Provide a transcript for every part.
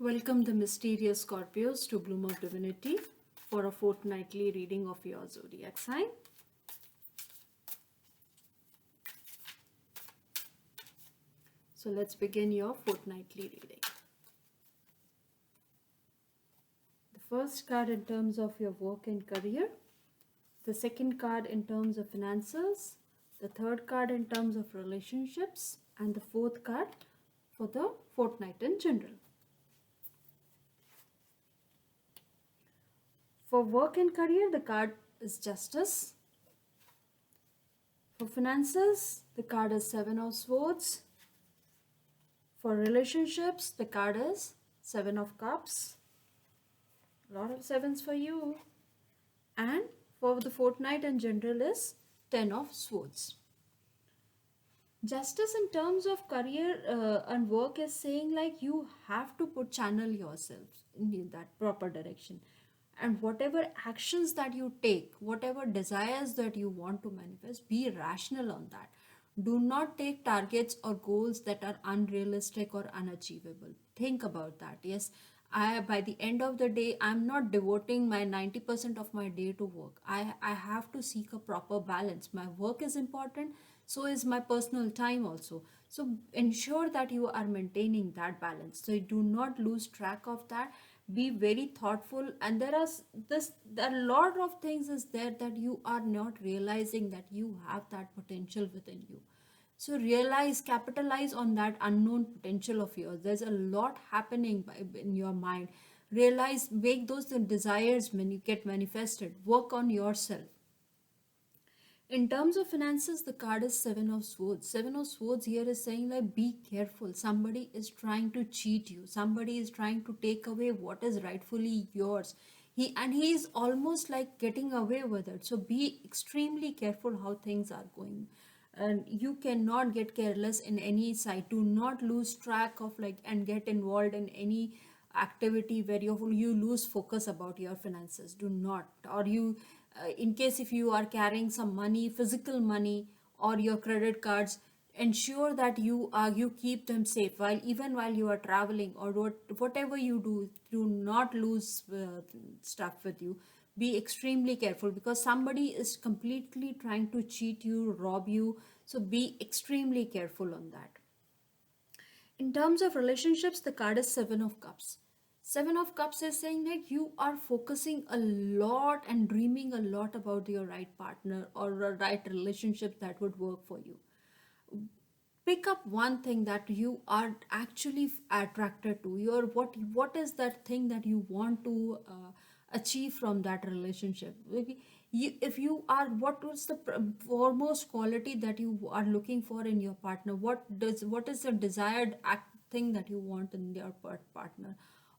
Welcome the mysterious Scorpios to Bloom of Divinity for a fortnightly reading of your zodiac sign. So let's begin your fortnightly reading. The first card in terms of your work and career, the second card in terms of finances, the third card in terms of relationships, and the fourth card for the fortnight in general. For work and career, the card is Justice. For finances, the card is Seven of Swords. For relationships, the card is Seven of Cups. A lot of sevens for you. And for the fortnight in general is Ten of Swords. Justice in terms of career and work is saying like you have to channel yourself in that proper direction. And whatever actions that you take, whatever desires that you want to manifest, be rational on that. Do not take targets or goals that are unrealistic or unachievable. Think about that. Yes, by the end of the day, I'm not devoting my 90% of my day to work. I have to seek a proper balance. My work is important, so is my personal time also. So ensure that you are maintaining that balance. So you do not lose track of that. Be very thoughtful, and there are a lot of things is there that you are not realizing that you have that potential within you. So realize, capitalize on that unknown potential of yours. There's a lot happening in your mind. Realize, make those desires when you get manifested. Work on yourself. In terms of finances, the card is Seven of Swords. Seven of Swords here is saying like be careful. Somebody is trying to cheat you. Somebody is trying to take away what is rightfully yours. He is almost like getting away with it. So be extremely careful how things are going. And you cannot get careless in any side. Do not lose track of like and get involved in any activity where you lose focus about your finances. Do not. Or you in case if you are carrying some money, physical money, or your credit cards, ensure that you keep them safe while even while you are traveling, or whatever you do not lose stuff with you. Be extremely careful because somebody is completely trying to cheat you, rob you. So be extremely careful on that. In terms of relationships, the card is Seven of Cups. Seven of Cups is saying that you are focusing a lot and dreaming a lot about your right partner or a right relationship that would work for you. Pick up one thing that you are actually attracted to. What is that thing that you want to achieve from that relationship? Maybe if you are, what is the foremost quality that you are looking for in your partner? What is the desired thing that you want in your partner,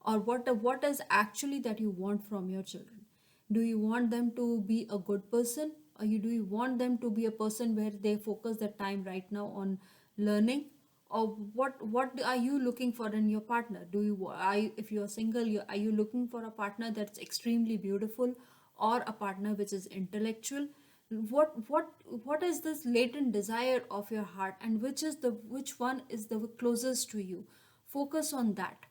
or what is actually that you want from your children? Do you want them to be a good person, or do you want them to be a person where they focus their time right now on learning? Or what are you looking for in your partner? If you are single, are you looking for a partner that's extremely beautiful, or a partner which is intellectual? What is this latent desire of your heart, and which one is the closest to you? Focus on that.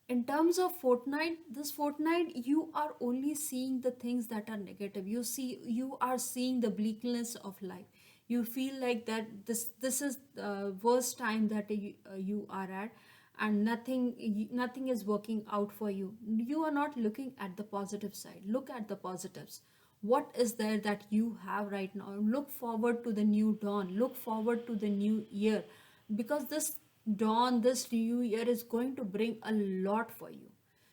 In terms of fortnight, this fortnight you are only seeing the things that are negative. You are seeing the bleakness of life. You feel like that this is the worst time that you are at, and nothing is working out for you. You are not looking at the positive side. Look at the positives. What is there that you have right now? Look forward to the new dawn. Look forward to the new year, because this dawn, this new year is going to bring a lot for you.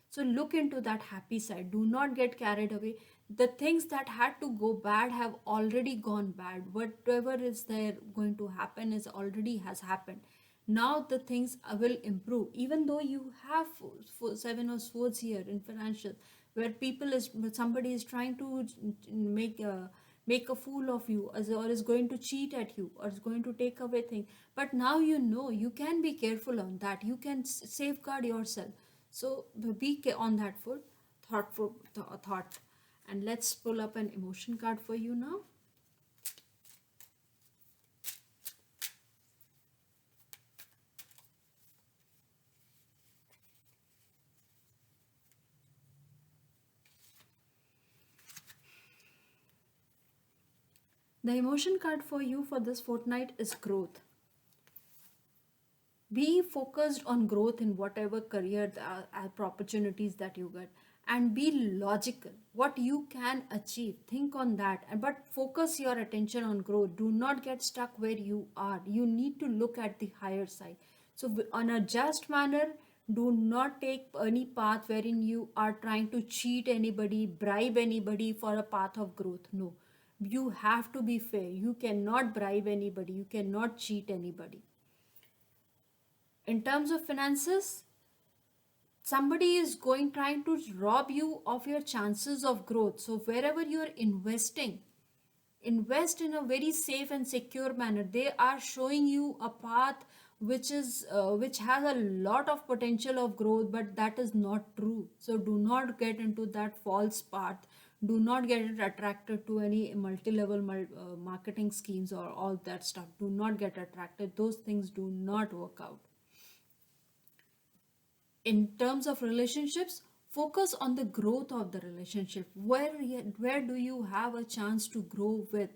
So look into that happy side. Do not get carried away. The things that had to go bad have already gone bad. Whatever is there going to happen is already has happened. Now the things will improve. Even though you have Seven of Swords here in financial, where somebody is trying to make a fool of you, or is going to cheat at you, or is going to take away things. But now you know you can be careful on that. You can safeguard yourself. So be on that full thoughtful thought. And let's pull up an emotion card for you now. The emotion card for you for this fortnight is growth. Be focused on growth in whatever career opportunities that you get, and be logical what you can achieve. Think on that, but focus your attention on growth. Do not get stuck where you are. You need to look at the higher side. So on a just manner, do not take any path wherein you are trying to cheat anybody, bribe anybody for a path of growth. No, you have to be fair. You cannot bribe anybody, you cannot cheat anybody. In terms of finances, somebody is going trying to rob you of your chances of growth. So wherever you are investing, invest in a very safe and secure manner. They are showing you a path which has a lot of potential of growth, but that is not true. So do not get into that false path. Do not get attracted to any multi-level marketing schemes or all that stuff. Do not get attracted. Those things do not work out. In terms of relationships, focus on the growth of the relationship. Where do you have a chance to grow with?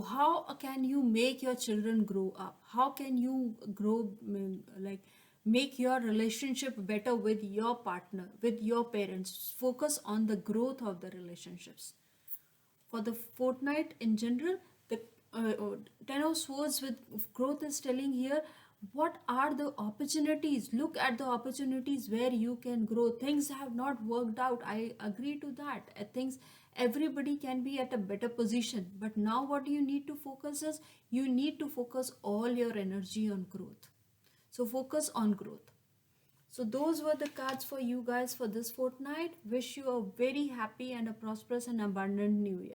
How can you make your children grow up? How can you grow, like, make your relationship better with your partner, with your parents? Focus on the growth of the relationships. For the fortnight in general, the ten of swords with growth is telling here, what are the opportunities? Look at the opportunities where you can grow. Things have not worked out, I agree to that. Things, everybody can be at a better position, but now what you need to focus is, you need to focus all your energy on growth. So focus on growth. So those were the cards for you guys for this fortnight. Wish you a very happy and a prosperous and abundant new year.